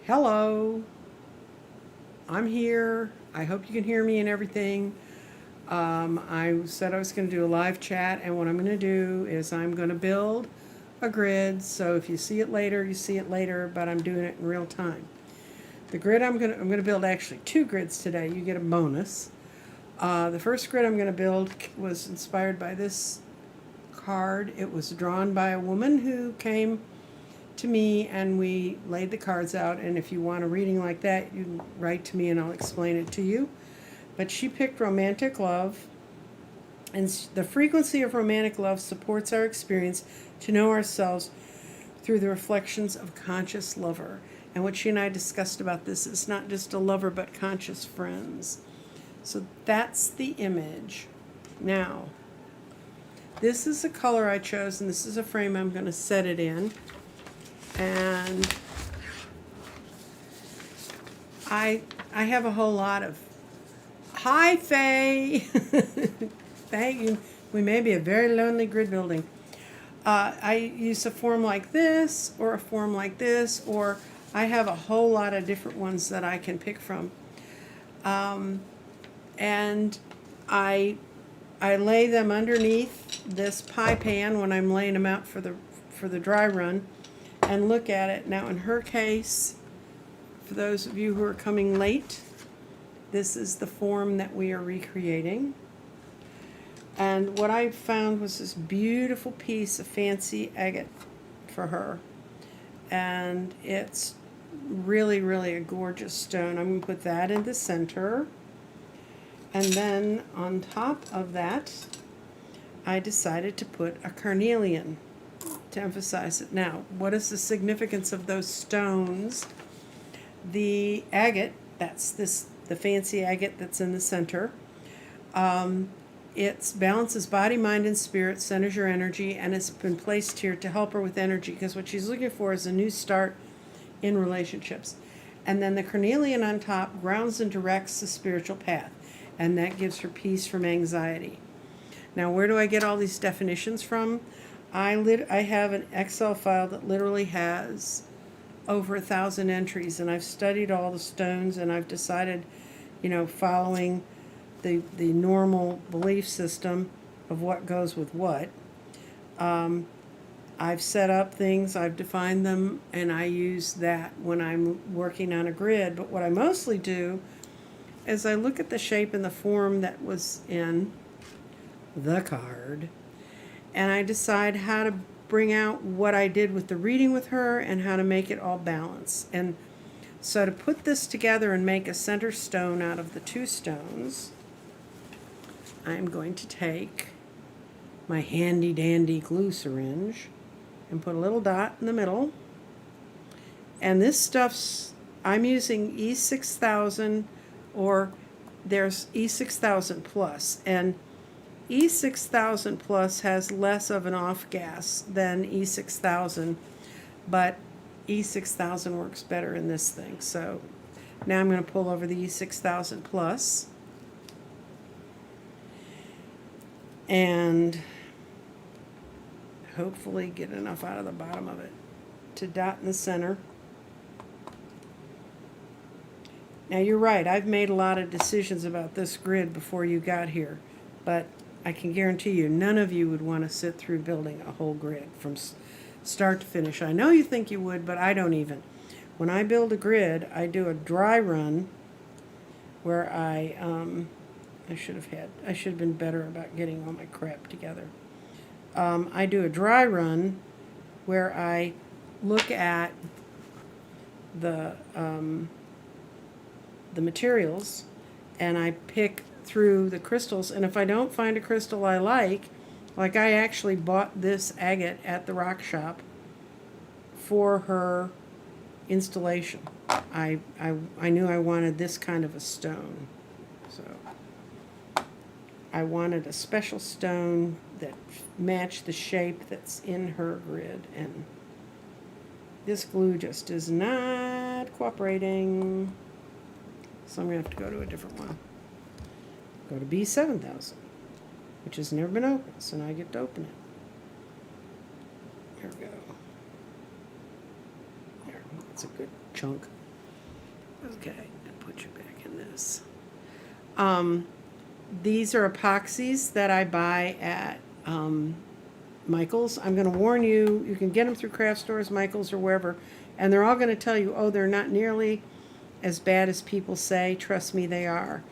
Hello, I'm here. I hope you can hear me and everything. I said I was going to do a live chat, and what I'm going to do is I'm going to build a grid. So if you see it later, you see it later, but I'm doing it in real time. The grid I'm going to build actually two grids today. You get a bonus. The first grid I'm going to build was inspired by this card. It was drawn by a woman who came to me and we laid the cards out, and if you want a reading like that, you can write to me and I'll explain it to you. But she picked romantic love, and the frequency of romantic love supports our experience to know ourselves through the reflections of a conscious lover. And what she and I discussed about this is not just a lover but conscious friends. So that's the image. Now, this is the color I chose, and this is a frame I'm going to set it in. And I have a whole lot of, hi Faye, thank you. We may be a very lonely grid building. I use a form like this or a form like this, or I have a whole lot of different ones that I can pick from. And I lay them underneath this pie pan when I'm laying them out for the dry run, and look at it. Now in her case, for those of you who are coming late, this is the form that we are recreating. And what I found was this beautiful piece of fancy agate for her. And it's really, really a gorgeous stone. I'm going to put that in the center. And then on top of that, I decided to put a carnelian to emphasize it. Now, what is the significance of those stones? The agate, that's the fancy agate that's in the center. It balances body, mind, and spirit, centers your energy, and it's been placed here to help her with energy, because what she's looking for is a new start in relationships. And then the carnelian on top grounds and directs the spiritual path, and that gives her peace from anxiety. Now, where do I get all these definitions from? I have an Excel file that literally has over 1,000 entries, and I've studied all the stones, and I've decided, following the normal belief system of what goes with what. I've set up things, I've defined them, and I use that when I'm working on a grid. But what I mostly do is I look at the shape and the form that was in the card, and I decide how to bring out what I did with the reading with her and how to make it all balance. And so to put this together and make a center stone out of the two stones, I'm going to take my handy dandy glue syringe and put a little dot in the middle. And this stuff's, I'm using E6000, or there's E6000 plus, and E6000 plus has less of an off gas than E6000, but E6000 works better in this thing. So now I'm going to pull over the E6000 plus, and hopefully get enough out of the bottom of it to dot in the center. Now you're right, I've made a lot of decisions about this grid before you got here, but I can guarantee you none of you would want to sit through building a whole grid from start to finish. I know you think you would, but I don't even. When I build a grid, I do a dry run where I should have been better about getting all my crap together. I do a dry run where I look at the materials, and I pick through the crystals, and if I don't find a crystal I like I actually bought this agate at the rock shop for her installation. I knew I wanted this kind of a stone, so I wanted a special stone that matched the shape that's in her grid, and this glue just is not cooperating, so I'm going to have to go to a different one. Go to B7000, which has never been opened, so now I get to open it. There we go. There, that's a good chunk. Okay, and put you back in this. These are epoxies that I buy at Michael's. I'm going to warn you, you can get them through craft stores, Michael's, or wherever, and they're all going to tell you, oh, they're not nearly as bad as people say. Trust me, they are.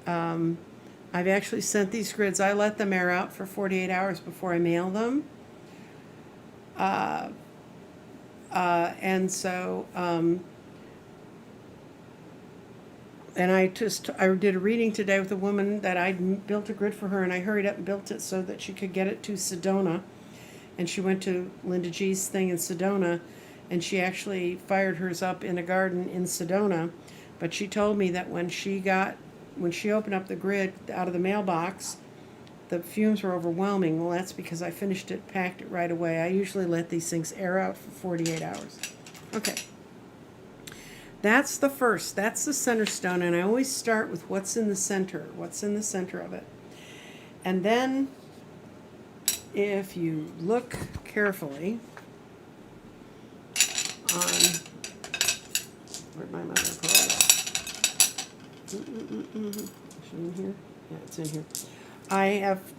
I've actually sent these grids. I let them air out for 48 hours before I mail them. And so, and I did a reading today with a woman that I built a grid for her, and I hurried up and built it so that she could get it to Sedona. And she went to Linda G's thing in Sedona, and she actually fired hers up in a garden in Sedona. But she told me that when she opened up the grid out of the mailbox, the fumes were overwhelming. Well, that's because I finished it, packed it right away. I usually let these things air out for 48 hours. Okay. That's the first. That's the center stone, and I always start with what's in the center. What's in the center of it? And then, if you look carefully on, where'd my mother of pearl go? Is she in here? Yeah, it's in here.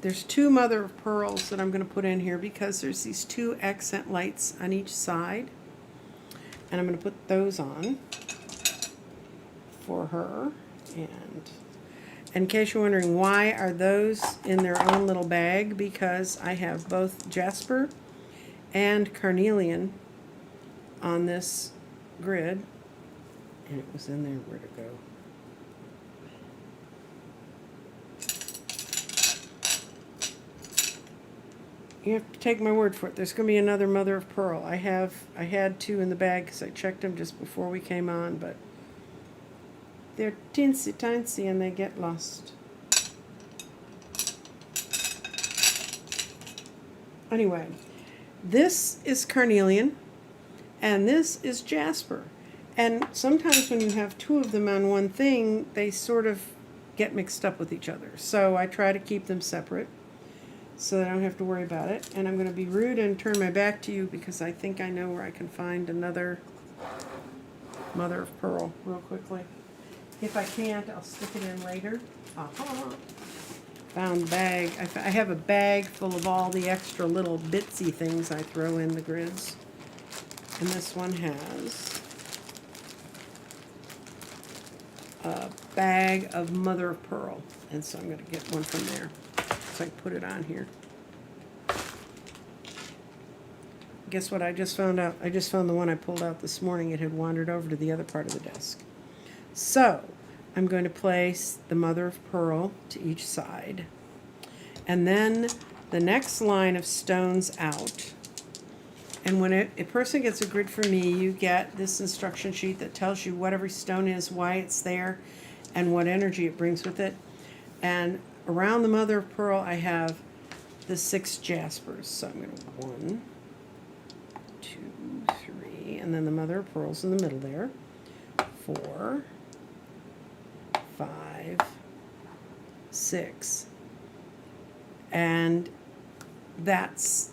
There's two mother of pearls that I'm going to put in here because there's these two accent lights on each side. And I'm going to put those on for her. And in case you're wondering, why are those in their own little bag? Because I have both jasper and carnelian on this grid. And it was in there. Where'd it go? You have to take my word for it. There's going to be another mother of pearl. I had two in the bag because I checked them just before we came on, but they're teensy tiny and they get lost. Anyway, this is carnelian and this is jasper. And sometimes when you have two of them on one thing, they sort of get mixed up with each other. So I try to keep them separate so that I don't have to worry about it. And I'm going to be rude and turn my back to you because I think I know where I can find another mother of pearl real quickly. If I can't, I'll stick it in later. Found the bag. I have a bag full of all the extra little bitsy things I throw in the grids. And this one has a bag of mother of pearl. And so I'm going to get one from there. So I put it on here. Guess what I just found out? I just found the one I pulled out this morning. It had wandered over to the other part of the desk. So I'm going to place the mother of pearl to each side. And then the next line of stones out. And when a person gets a grid from me, you get this instruction sheet that tells you what every stone is, why it's there, and what energy it brings with it. And around the mother of pearl, I have the 6 jaspers. So I'm going to 1, 2, 3, and then the mother of pearl's in the middle there. 4, 5, 6. And that's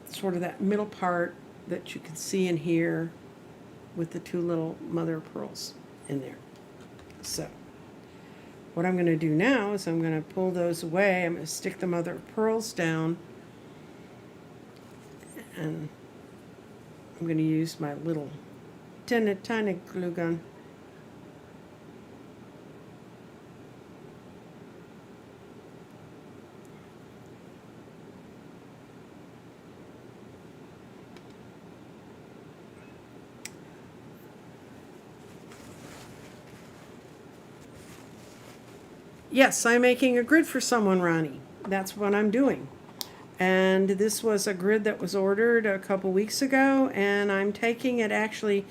sort of that middle part that you can see in here with the 2 little mother of pearls in there. So what I'm going to do now is I'm going to pull those away. I'm going to stick the mother of pearls down, and I'm going to use my little tiny glue gun. Yes, I'm making a grid for someone, Ronnie. That's what I'm doing. And this was a grid that was ordered a couple weeks ago, and I'm taking it actually,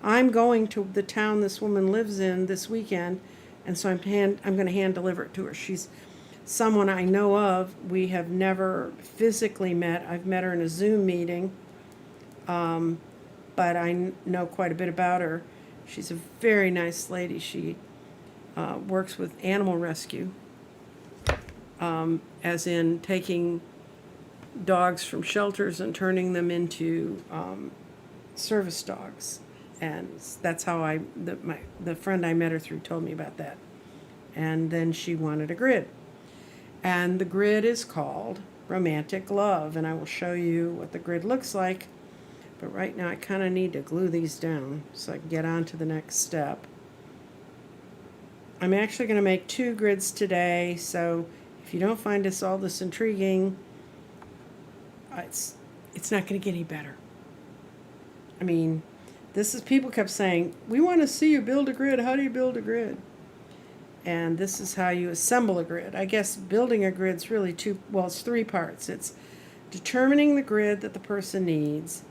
I'm going to the town this woman lives in this weekend, and so I'm going to hand deliver it to her. She's someone I know of. We have never physically met. I've met her in a Zoom meeting, but I know quite a bit about her. She's a very nice lady. She works with animal rescue, as in taking dogs from shelters and turning them into service dogs. And that's how the friend I met her through told me about that. And then she wanted a grid. And the grid is called Romantic Love. And I will show you what the grid looks like. But right now I kind of need to glue these down so I can get on to the next step. I'm actually going to make 2 grids today, so if you don't find all this intriguing, it's not going to get any better. I mean, people kept saying, we want to see you build a grid. How do you build a grid? And this is how you assemble a grid. I guess building a grid's really it's 3 parts. It's determining the grid that the person needs,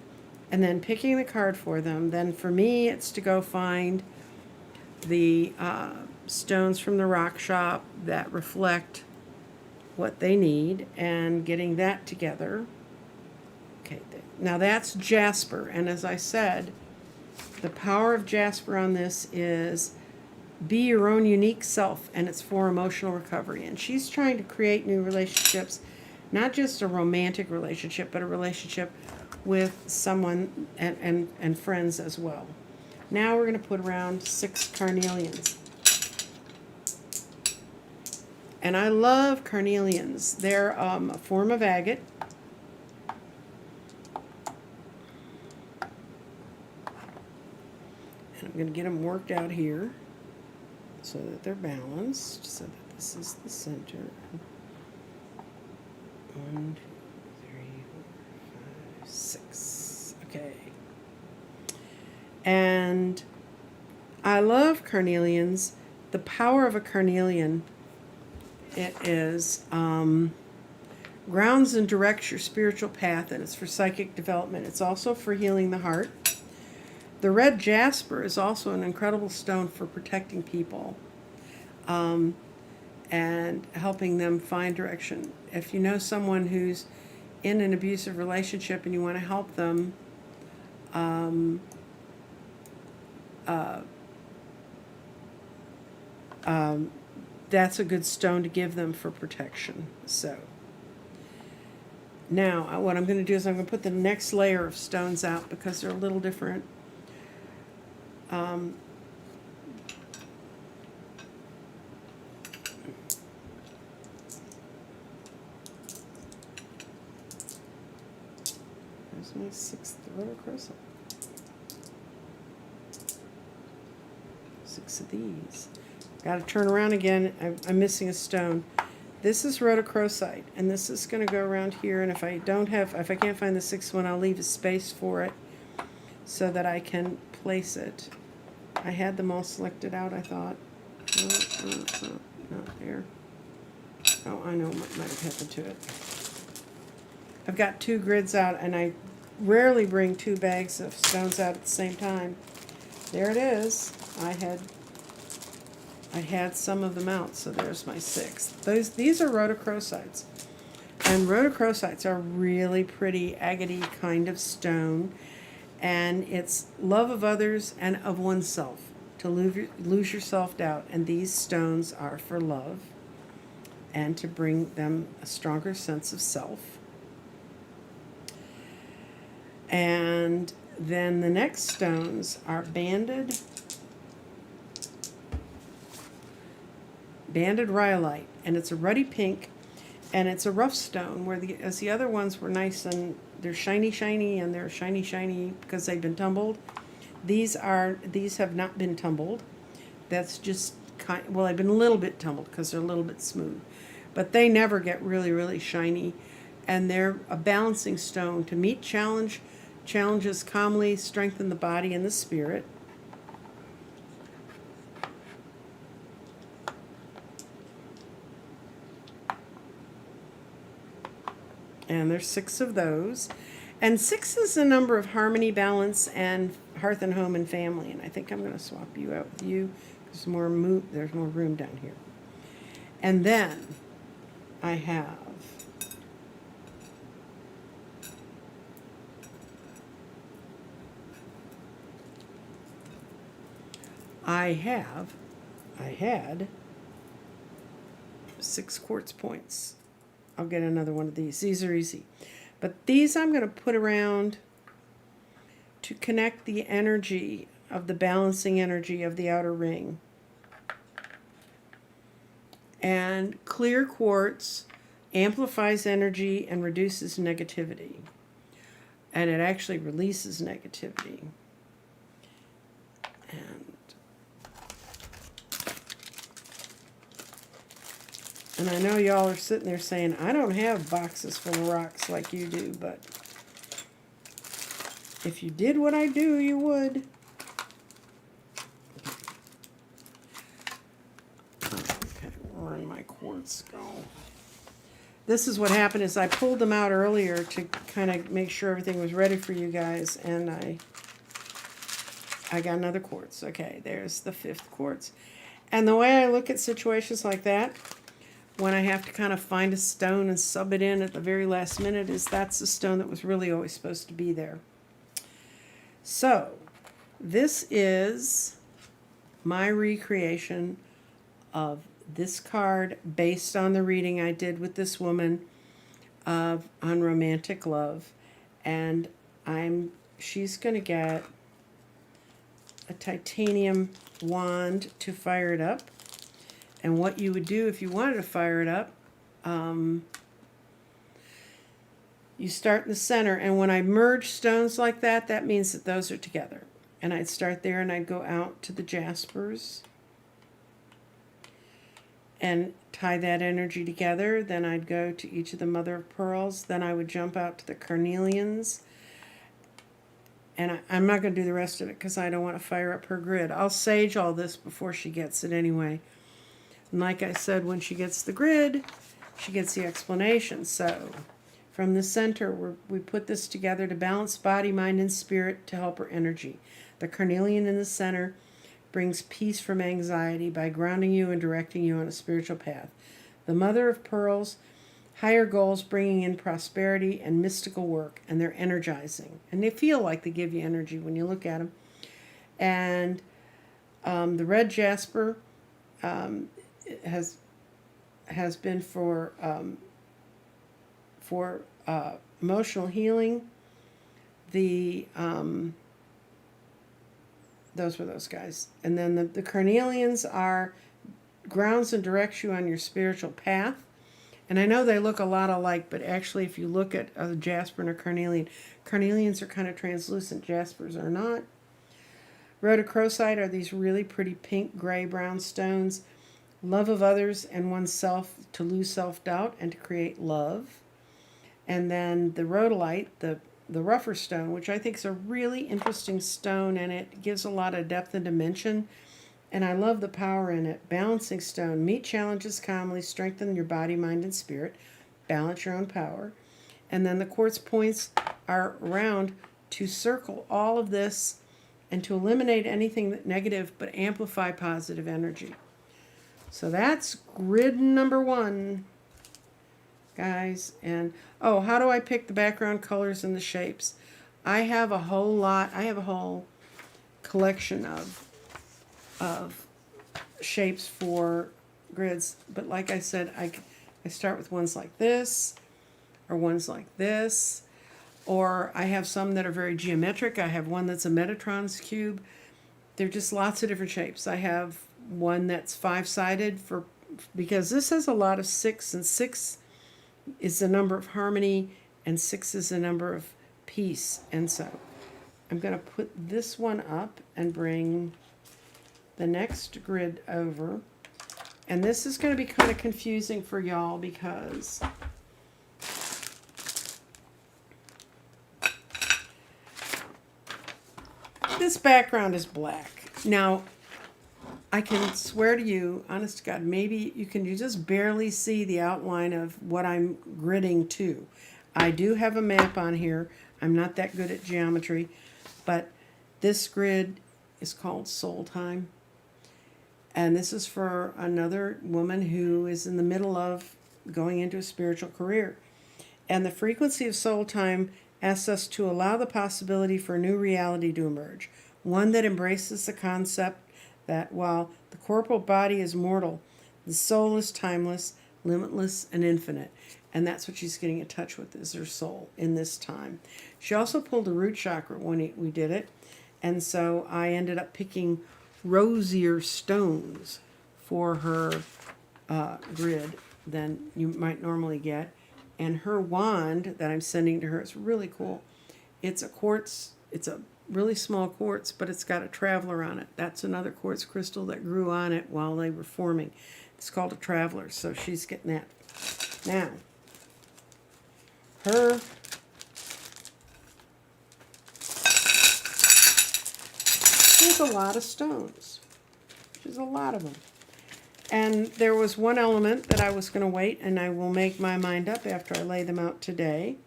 and then picking the card for them. Then for me, it's to go find the stones from the rock shop that reflect what they need and getting that together. Okay, now that's jasper, and as I said, the power of jasper on this is be your own unique self, and it's for emotional recovery. And she's trying to create new relationships, not just a romantic relationship, but a relationship with someone and friends as well. Now we're going to put around 6 carnelians. And I love carnelians. They're a form of agate. And I'm going to get them worked out here so that they're balanced, so that this is the center. 1, 2, 3, 4, 5, 6. Okay. And I love carnelians. The power of a carnelian, it is grounds and directs your spiritual path, and it's for psychic development. It's also for healing the heart. The red jasper is also an incredible stone for protecting people and helping them find direction. If you know someone who's in an abusive relationship and you want to help them, that's a good stone to give them for protection. So now what I'm going to do is I'm going to put the next layer of stones out because they're a little different. There's my 6th rhodochrosite. 6 of these. Got to turn around again. I'm missing a stone. This is rhodochrosite, and this is going to go around here. And if I can't find the 6th one, I'll leave a space for it so that I can place it. I had them all selected out, I thought. Not there. Oh, I know what might have happened to it. I've got 2 grids out, and I rarely bring 2 bags of stones out at the same time. There it is. I had some of them out, so there's my 6th. These are rhodochrosites. And rhodochrosites are really pretty agate-y kind of stone. And it's love of others and of oneself, to lose yourself doubt. And these stones are for love and to bring them a stronger sense of self. And then the next stones are banded rhyolite, and it's a ruddy pink, and it's a rough stone, as the other ones were nice and they're shiny, and they're shiny because they've been tumbled. These have not been tumbled. That's just they've been a little bit tumbled because they're a little bit smooth, but they never get really shiny, and they're a balancing stone to meet challenges calmly, strengthen the body and the spirit. And there's 6 of those. And 6 is the number of harmony, balance, and hearth and home and family. And I think I'm going to swap you out with you. There's more room down here. And then I have I had 6 quartz points. I'll get another one of these. These are easy. But these I'm going to put around to connect the energy of the balancing energy of the outer ring. And clear quartz amplifies energy and reduces negativity. And it actually releases negativity. And I know y'all are sitting there saying, I don't have boxes full of rocks like you do, but if you did what I do, you would. Okay, where'd my quartz go? This is what happened is I pulled them out earlier to kind of make sure everything was ready for you guys, and I got another quartz. Okay, there's the 5th quartz. And the way I look at situations like that, when I have to kind of find a stone and sub it in at the very last minute, is that's the stone that was really always supposed to be there. So, this is my recreation of this card based on the reading I did with this woman on romantic love. And she's going to get a titanium wand to fire it up. And what you would do if you wanted to fire it up, you start in the center. And when I merge stones like that, that means that those are together. And I'd start there and I'd go out to the jaspers and tie that energy together. Then I'd go to each of the mother of pearls. Then I would jump out to the carnelians. And I'm not going to do the rest of it because I don't want to fire up her grid. I'll sage all this before she gets it anyway. And like I said, when she gets the grid, she gets the explanation. So from the center, we put this together to balance body, mind, and spirit to help her energy. The carnelian in the center brings peace from anxiety by grounding you and directing you on a spiritual path. The mother of pearls, higher goals, bringing in prosperity and mystical work, and they're energizing. And they feel like they give you energy when you look at them. And the red jasper has been for emotional healing. Those were those guys. And then the carnelians are grounds and directs you on your spiritual path. And I know they look a lot alike, but actually if you look at a jasper and a carnelian, carnelians are kind of translucent, jaspers are not. Rhodochrosite are these really pretty pink, gray, brown stones. Love of others and oneself, to lose self-doubt and to create love. And then the rhodolite, the rougher stone, which I think is a really interesting stone, and it gives a lot of depth and dimension. And I love the power in it. Balancing stone. Meet challenges calmly. Strengthen your body, mind, and spirit. Balance your own power. And then the quartz points are around to circle all of this and to eliminate anything negative but amplify positive energy. So that's grid number 1, guys. And oh, how do I pick the background colors and the shapes? I have a whole collection of shapes for grids, but like I said, I start with ones like this, or ones like this, or I have some that are very geometric. I have one that's a Metatron's cube. They're just lots of different shapes. I have one that's 5-sided because this has a lot of 6, and 6 is the number of harmony, and 6 is the number of peace. And so I'm going to put this one up and bring the next grid over. And this is going to be kind of confusing for y'all because this background is black. Now, I can swear to you, honest to God, maybe you just barely see the outline of what I'm gridding to. I do have a map on here. I'm not that good at geometry, but this grid is called Soul Time. And this is for another woman who is in the middle of going into a spiritual career. And the frequency of Soul Time asks us to allow the possibility for a new reality to emerge, one that embraces the concept that while the corporal body is mortal, the soul is timeless, limitless, and infinite. And that's what she's getting in touch with, is her soul in this time. She also pulled a root chakra when we did it. And so I ended up picking rosier stones for her grid than you might normally get. And her wand that I'm sending to her is really cool. It's a quartz, it's a really small quartz, but it's got a traveler on it. That's another quartz crystal that grew on it while they were forming. It's called a traveler, so she's getting that. Now, her there's a lot of stones. There's a lot of them. And there was one element that I was going to wait, and I will make my mind up after I lay them out today,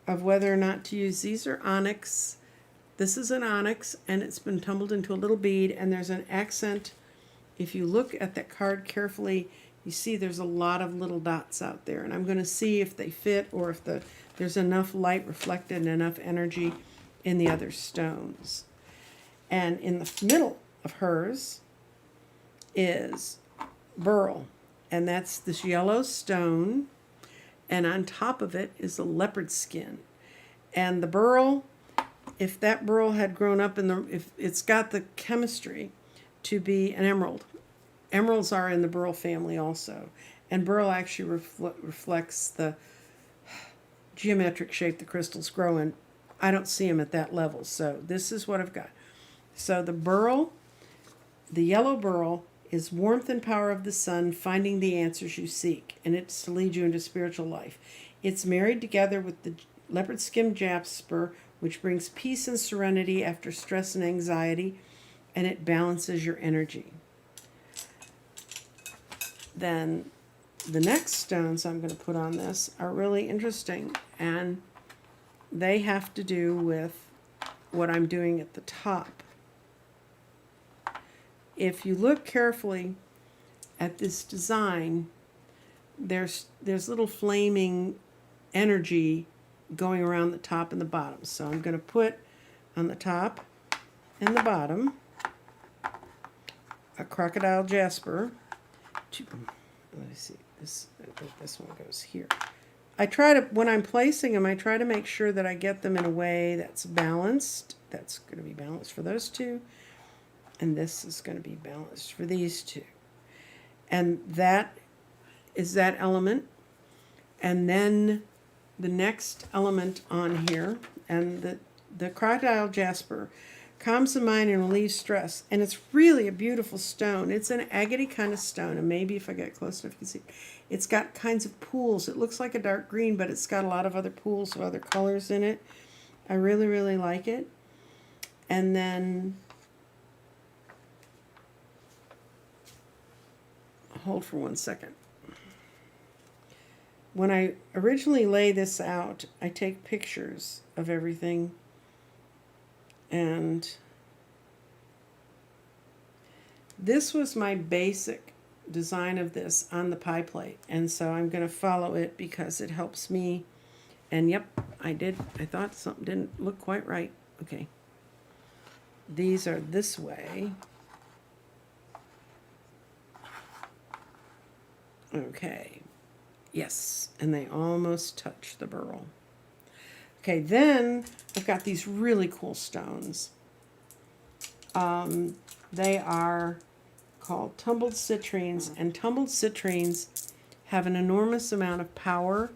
of whether or not to use. These are onyx. This is an onyx, and it's been tumbled into a little bead, and there's an accent. If you look at that card carefully, you see there's a lot of little dots out there, and I'm going to see if they fit or if there's enough light reflected and enough energy in the other stones. And in the middle of hers is beryl, and that's this yellow stone, and on top of it is a leopard skin. And the beryl, if that beryl had grown up if it's got the chemistry to be an emerald. Emeralds are in the beryl family also, and beryl actually reflects the geometric shape the crystals grow in. I don't see them at that level, so this is what I've got. So the beryl, the yellow beryl, is warmth and power of the sun, finding the answers you seek, and it's to lead you into spiritual life. It's married together with the leopard skin jasper, which brings peace and serenity after stress and anxiety, and it balances your energy. Then the next stones I'm going to put on this are really interesting, and they have to do with what I'm doing at the top. If you look carefully at this design, there's little flaming energy going around the top and the bottom. So I'm going to put on the top and the bottom a crocodile jasper. Let me see. I think this one goes here. I try to, when I'm placing them, I try to make sure that I get them in a way that's balanced. That's going to be balanced for those two. And this is going to be balanced for these two. And that is that element. And then the next element on here, and the crocodile jasper, calms the mind and relieves stress. And it's really a beautiful stone. It's an agate kind of stone. And maybe if I get close enough, you can see. It's got kinds of pools. It looks like a dark green, but it's got a lot of other pools of other colors in it. I really, really like it. And then hold for 1 second. When I originally lay this out, I take pictures of everything, and this was my basic design of this on the pie plate, and so I'm going to follow it because it helps me. And yep, I did. I thought something didn't look quite right. Okay. These are this way. Okay, yes, and they almost touch the beryl. Okay, then I've got these really cool stones. They are called tumbled citrines, and tumbled citrines have an enormous amount of power.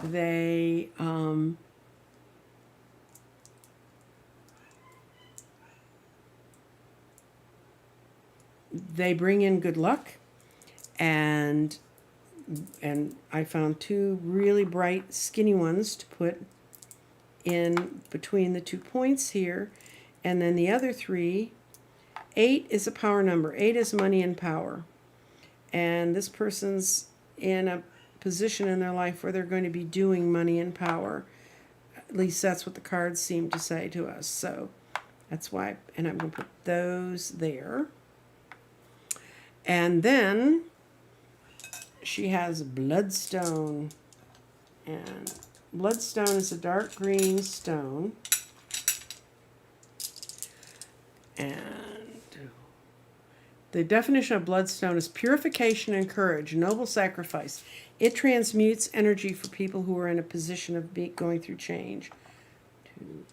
They bring in good luck. And I found two really bright skinny ones to put in between the 2 points here, and then the other 3. 8 is a power number. 8 is money and power, and this person's in a position in their life where they're going to be doing money and power. At least that's what the cards seem to say to us. So that's why, and I'm going to put those there. And then she has bloodstone, and bloodstone is a dark green stone, and the definition of bloodstone is purification and courage, noble sacrifice. It transmutes energy for people who are in a position of going through change. 2,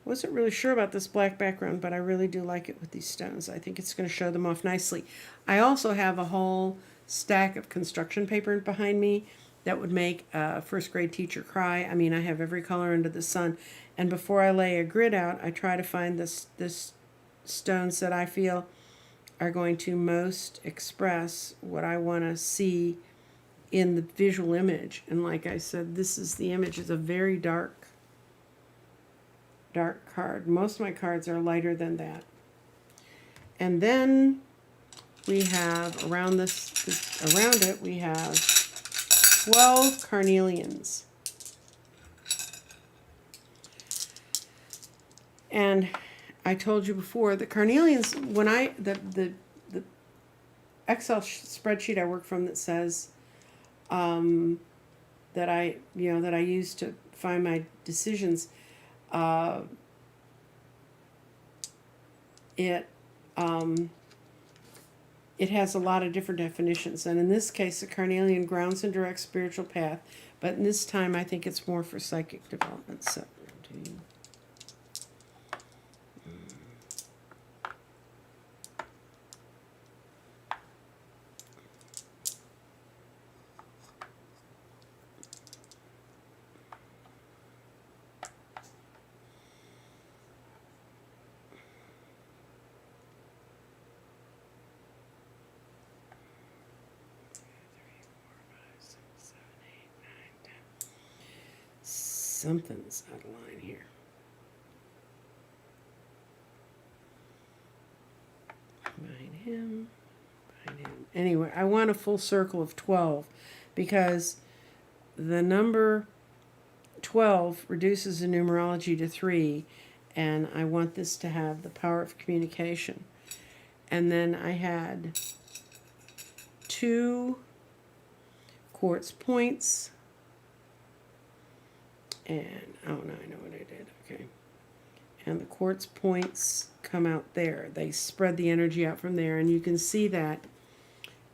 Wasn't really sure about this black background, but I really do like it with these stones. I think it's going to show them off nicely. I also have a whole stack of construction paper behind me that would make a first grade teacher cry. I mean, I have every color under the sun. And before I lay a grid out, I try to find this stones that I feel are going to most express what I want to see in the visual image. And like I said, this is the image. It's a very dark card. Most of my cards are lighter than that. And then we have around around it we have 12 carnelians. And I told you before the carnelians, when the Excel spreadsheet I work from that says that I use to find my decisions, it has a lot of different definitions, and in this case, the carnelian grounds and directs spiritual path. But in this time, I think it's more for psychic development. So, something's out of line here. Behind him. Anyway, I want a full circle of 12 because the number 12 reduces the numerology to 3, and I want this to have the power of communication. And then I had 2 quartz points. And, oh no, I know what I did, okay. And the quartz points come out there. They spread the energy out from there, and you can see that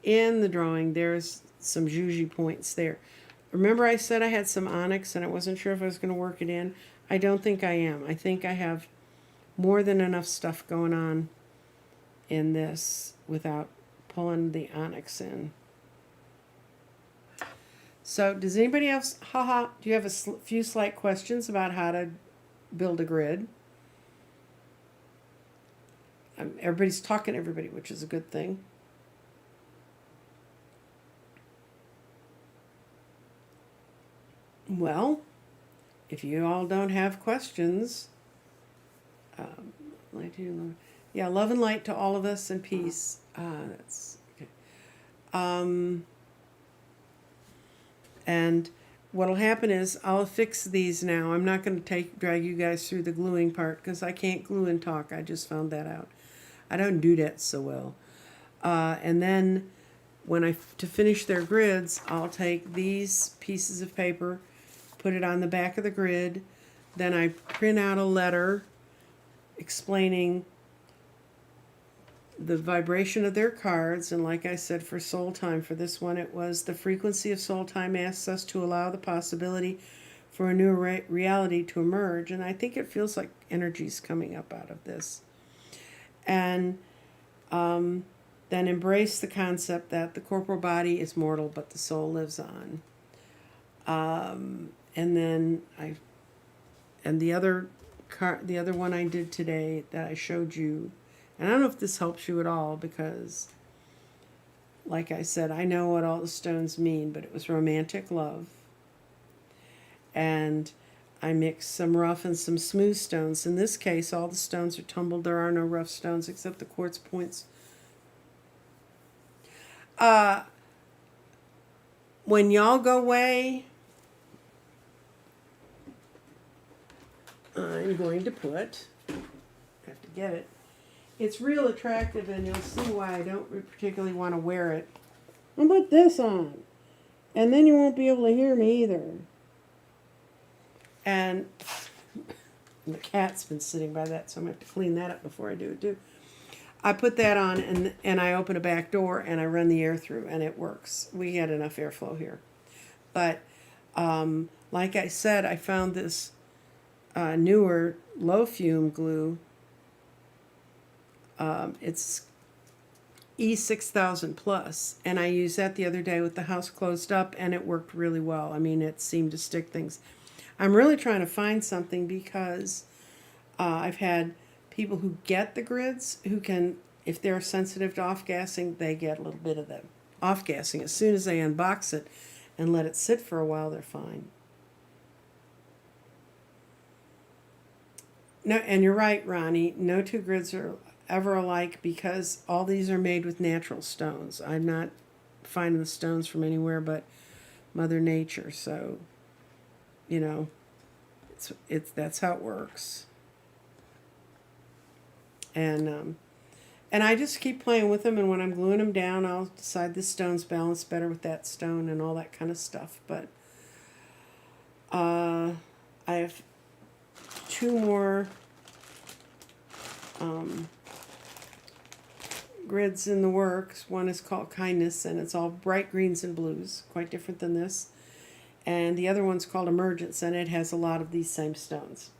in the drawing. There's some Juji points there. Remember I said I had some onyx and I wasn't sure if I was going to work it in? I don't think I am. I think I have more than enough stuff going on in this without pulling the onyx in. So does anybody else, do you have a few slight questions about how to build a grid? Everybody's talking to everybody, which is a good thing. Well, if you all don't have questions, love and light to all of us and peace. That's okay. And what'll happen is I'll fix these now. I'm not going to drag you guys through the gluing part because I can't glue and talk. I just found that out. I don't do that so well. And then when to finish their grids, I'll take these pieces of paper, put it on the back of the grid, then I print out a letter explaining the vibration of their cards. And like I said, for soul time, for this one, it was the frequency of soul time asks us to allow the possibility for a new reality to emerge. And I think it feels like energy's coming up out of this. And then embrace the concept that the corporal body is mortal, but the soul lives on. And then the other one I did today that I showed you, and I don't know if this helps you at all because, like I said, I know what all the stones mean, but it was romantic love. And I mixed some rough and some smooth stones. In this case, all the stones are tumbled. There are no rough stones except the quartz points. When y'all go away, I'm going to put, I have to get it. It's real attractive, and you'll see why I don't particularly want to wear it. I'll put this on, and then you won't be able to hear me either. And the cat's been sitting by that, so I'm going to have to clean that up before I do it too. I put that on, and I open a back door, and I run the air through, and it works. We had enough airflow here. But like I said, I found this newer low fume glue. It's E6000 plus, and I used that the other day with the house closed up, and it worked really well. I mean, it seemed to stick things. I'm really trying to find something because I've had people who get the grids who can, if they're sensitive to off-gassing, they get a little bit of the off-gassing. As soon as they unbox it and let it sit for a while, they're fine. No, and you're right, Ronnie. No two grids are ever alike because all these are made with natural stones. I'm not finding the stones from anywhere but Mother Nature. So, you know, it's that's how it works. And I just keep playing with them, and when I'm gluing them down, I'll decide this stone's balanced better with that stone and all that kind of stuff. But I have two more grids in the works. One is called Kindness, and it's all bright greens and blues, quite different than this. And the other one's called Emergence, and it has a lot of these same stones.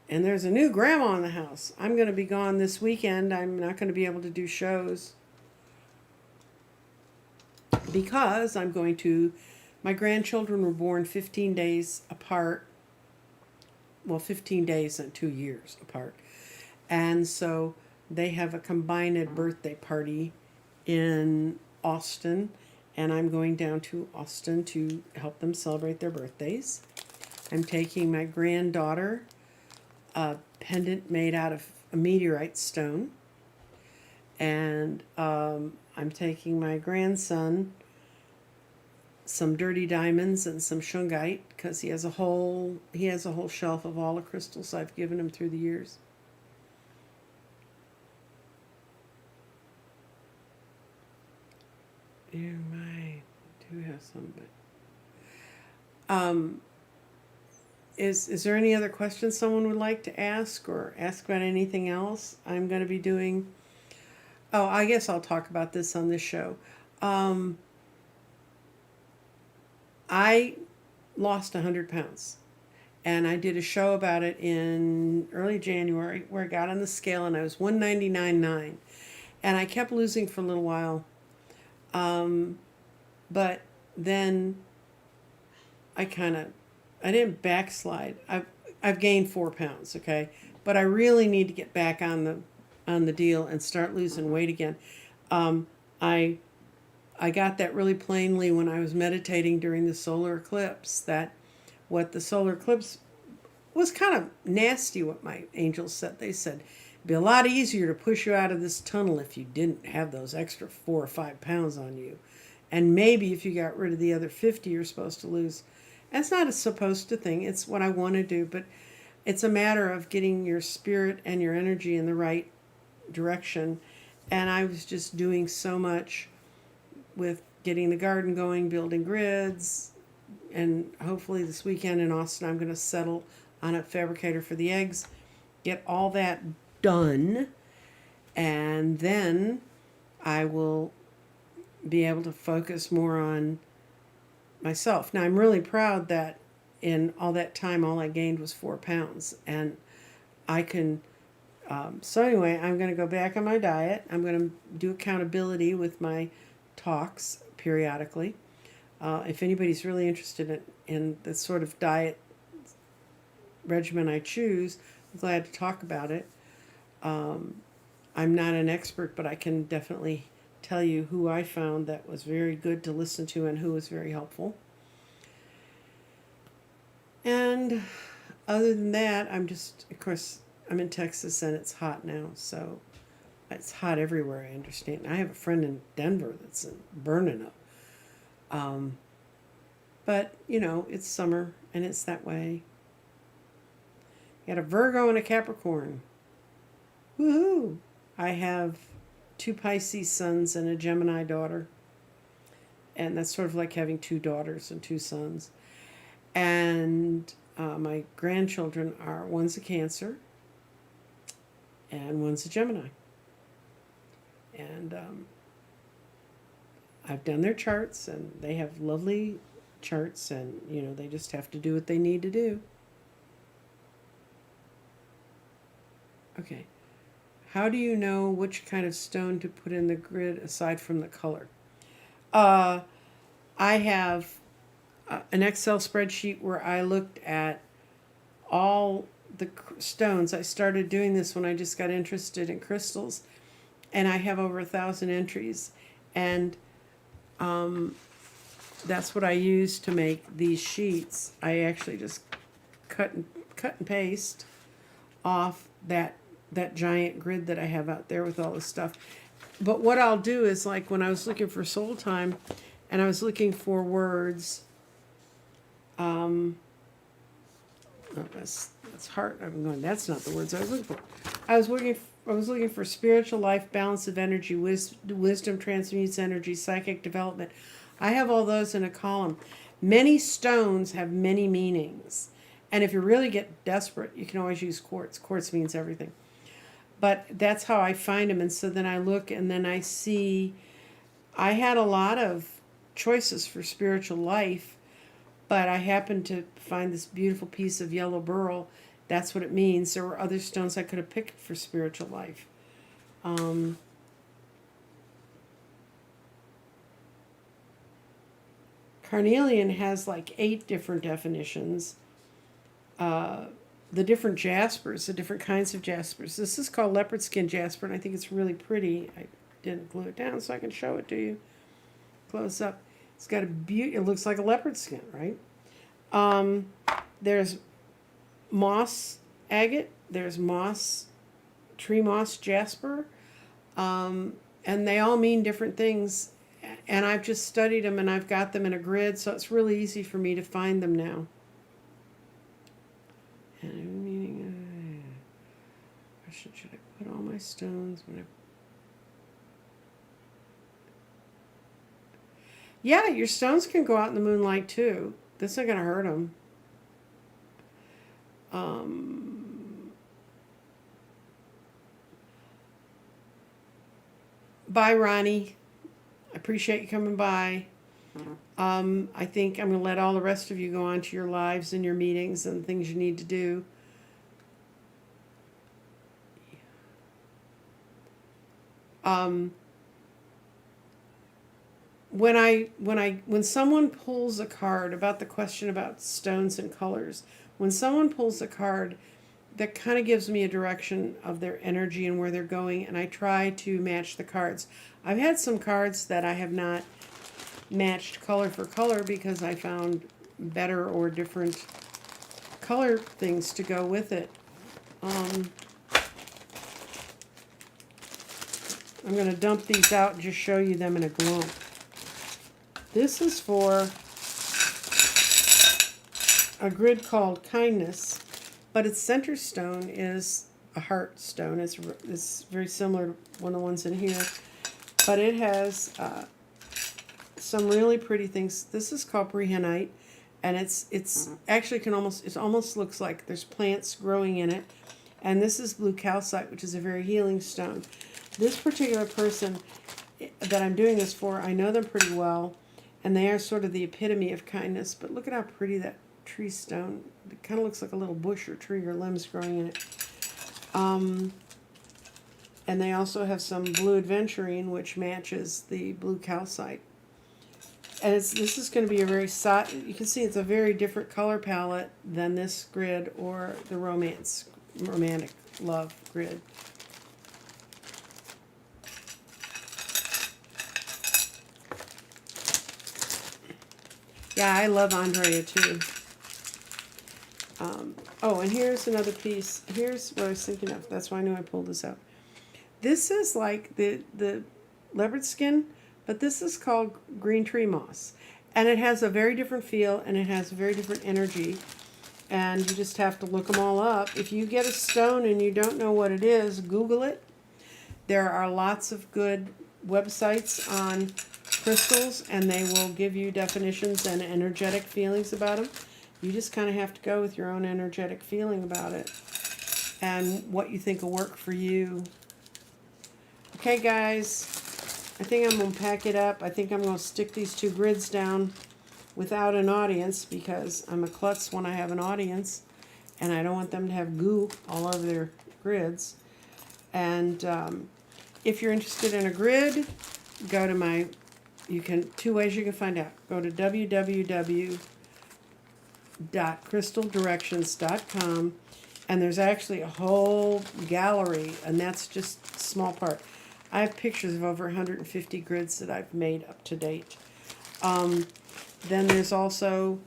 And there's a new grandma in the house. I'm going to be gone this weekend. I'm not going to be able to do shows because I'm going to, my grandchildren were born 15 days apart. Well, 15 days and 2 years apart. And so they have a combined birthday party in Austin. And I'm going down to Austin to help them celebrate their birthdays. I'm taking my granddaughter a pendant made out of a meteorite stone. And I'm taking my grandson some dirty diamonds and some shungite because he has a whole shelf of all the crystals I've given him through the years. You might do have some, but is there any other questions someone would like to ask or ask about anything else? I'm going to be doing. Oh, I guess I'll talk about this on this show. I lost 100 pounds, and I did a show about it in early January where I got on the scale and I was 199.9, and I kept losing for a little while, but then I didn't backslide. I've gained 4 pounds, okay, but I really need to get back on the deal and start losing weight again. I got that really plainly when I was meditating during the solar eclipse, that what the solar eclipse was kind of nasty, what my angels said. They said, it'd be a lot easier to push you out of this tunnel if you didn't have those extra 4 or 5 pounds on you. And maybe if you got rid of the other 50 you're supposed to lose. That's not a supposed to thing. It's what I want to do, but it's a matter of getting your spirit and your energy in the right direction. And I was just doing so much with getting the garden going, building grids, and hopefully this weekend in Austin I'm going to settle on a fabricator for the eggs, get all that done, and then I will be able to focus more on myself. Now I'm really proud that in all that time all I gained was 4 pounds, and I can so anyway, I'm going to go back on my diet. I'm going to do accountability with my talks periodically. If anybody's really interested in the sort of diet regimen I choose, I'm glad to talk about it. I'm not an expert, but I can definitely tell you who I found that was very good to listen to and who was very helpful. And other than that, of course, I'm in Texas and it's hot now, so it's hot everywhere, I understand. I have a friend in Denver that's burning up. But, it's summer, and it's that way. You got a Virgo and a Capricorn. Woohoo! I have 2 Pisces sons and a Gemini daughter. And that's sort of like having 2 daughters and 2 sons. And my grandchildren one's a Cancer, and one's a Gemini. And I've done their charts, and they have lovely charts, and you know, they just have to do what they need to do. Okay. How do you know which kind of stone to put in the grid aside from the color? I have an Excel spreadsheet where I looked at all the stones. I started doing this when I just got interested in crystals, and I have over 1,000 entries, and that's what I use to make these sheets. I actually just cut and paste off that giant grid that I have out there with all this stuff. But what I'll do is, like when I was looking for soul time, and I was looking for words. Oh, that's heart. I'm going. That's not the words I was looking for. I was looking for spiritual life, balance of energy, wisdom transmutes energy, psychic development. I have all those in a column. Many stones have many meanings, and if you really get desperate, you can always use quartz. Quartz means everything. But that's how I find them, and so then I look, and then I see. I had a lot of choices for spiritual life, but I happened to find this beautiful piece of yellow beryl. That's what it means. There were other stones I could have picked for spiritual life. Carnelian has like 8 different definitions. The different jaspers, the different kinds of jaspers. This is called leopard skin jasper, and I think it's really pretty. I didn't glue it down so I can show it to you close up. It's got a beauty. It looks like a leopard skin, right? There's moss agate. There's tree moss jasper, and they all mean different things. And I've just studied them, and I've got them in a grid, so it's really easy for me to find them now. And meaning, should I put all my stones when I? Yeah, your stones can go out in the moonlight too. This isn't gonna hurt them. Bye, Ronnie. I appreciate you coming by. I think I'm going to let all the rest of you go on to your lives and your meetings and things you need to do. When someone pulls a card about the question about stones and colors, when someone pulls a card, that kind of gives me a direction of their energy and where they're going, and I try to match the cards. I've had some cards that I have not matched color for color because I found better or different color things to go with it. I'm going to dump these out and just show you them in a glump. This is for a grid called Kindness, but its center stone is a heart stone. It's very similar to one of the ones in here, but it has some really pretty things. This is called Prehenite, and it's actually it almost looks like there's plants growing in it. And this is blue calcite, which is a very healing stone. This particular person that I'm doing this for, I know them pretty well, and they are sort of the epitome of kindness. But look at how pretty that tree stone. It kind of looks like a little bush or tree or limbs growing in it. And they also have some blue adventurine, which matches the blue calcite. And this is going to be a very you can see it's a very different color palette than this grid or the romantic love grid. Yeah, I love Andrea too. Oh, and here's another piece. Here's what I was thinking of. That's why I knew I pulled this out. This is like the leopard skin, but this is called green tree moss. And it has a very different feel, and it has a very different energy. And you just have to look them all up. If you get a stone and you don't know what it is, Google it. There are lots of good websites on crystals, and they will give you definitions and energetic feelings about them. You just kind of have to go with your own energetic feeling about it and what you think will work for you. Okay, guys, I think I'm going to pack it up. I think I'm going to stick these 2 grids down without an audience because I'm a klutz when I have an audience and I don't want them to have goo all over their grids. And if you're interested in a grid, go to my, two ways you can find out. Go to www.crystaldirections.com, and there's actually a whole gallery, and that's just a small part. I have pictures of over 150 grids that I've made up to date. Then there's also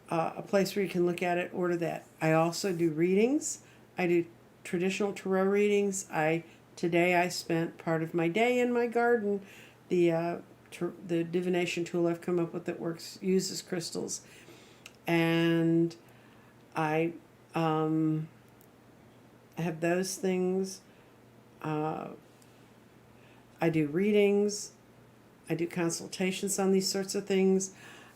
a place where you can look at it, order that. I also do readings. I do traditional tarot readings. Today I spent part of my day in my garden. The divination tool I've come up with that uses crystals, and I have those things. I do readings. I do consultations on these sorts of things.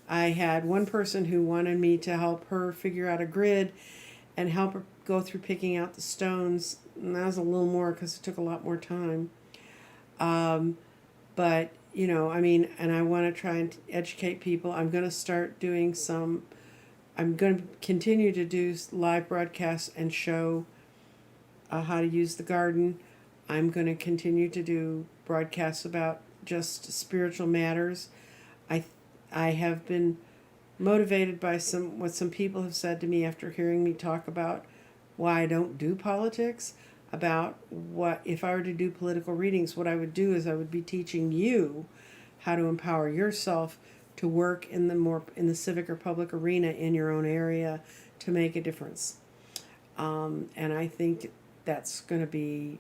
I had one person who wanted me to help her figure out a grid and help her go through picking out the stones. And that was a little more because it took a lot more time. But, you know, I mean, and I want to try and educate people. I'm going to start doing I'm going to continue to do live broadcasts and show how to use the garden. I'm going to continue to do broadcasts about just spiritual matters. I have been motivated by what some people have said to me after hearing me talk about why I don't do politics, about what if I were to do political readings, what I would do is I would be teaching you how to empower yourself to work in the civic or public arena in your own area to make a difference. And I think that's going to be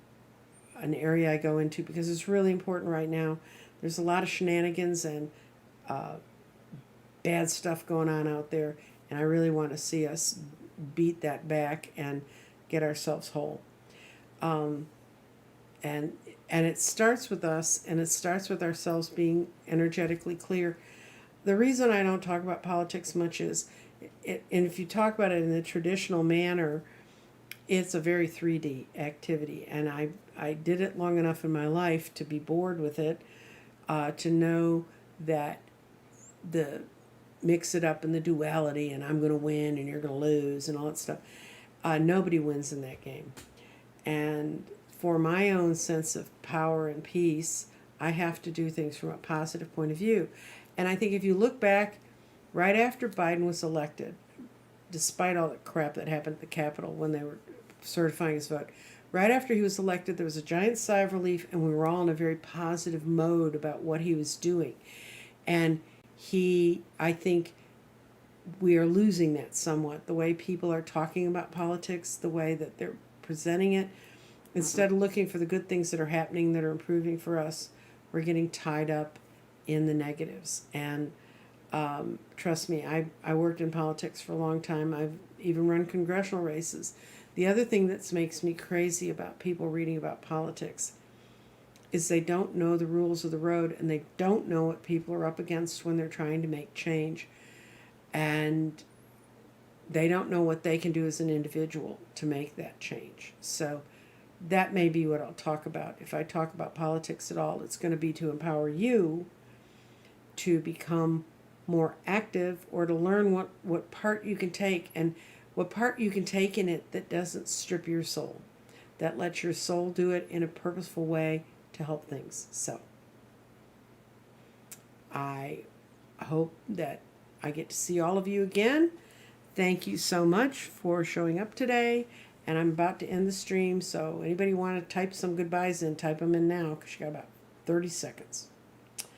an area I go into because it's really important right now. There's a lot of shenanigans and bad stuff going on out there, and I really want to see us beat that back and get ourselves whole. And it starts with us, and it starts with ourselves being energetically clear. The reason I don't talk about politics much is, and if you talk about it in the traditional manner, it's a very 3D activity, and I did it long enough in my life to be bored with it, to know that mix it up in the duality and I'm going to win and you're going to lose and all that stuff. Nobody wins in that game. And for my own sense of power and peace, I have to do things from a positive point of view. And I think if you look back right after Biden was elected, despite all the crap that happened at the Capitol when they were certifying his vote, right after he was elected, there was a giant sigh of relief, and we were all in a very positive mode about what he was doing. And I think we are losing that somewhat, the way people are talking about politics, the way that they're presenting it. Instead of looking for the good things that are happening, that are improving for us, we're getting tied up in the negatives. And trust me, I worked in politics for a long time. I've even run congressional races. The other thing that makes me crazy about people reading about politics is they don't know the rules of the road, and they don't know what people are up against when they're trying to make change. And they don't know what they can do as an individual to make that change. So that may be what I'll talk about. If I talk about politics at all, it's going to be to empower you to become more active, or to learn what part you can take, and what part you can take in it that doesn't strip your soul, that lets your soul do it in a purposeful way to help things. So I hope that I get to see all of you again. Thank you so much for showing up today. And I'm about to end the stream, so anybody want to type some goodbyes in, type them in now, because you got about 30 seconds.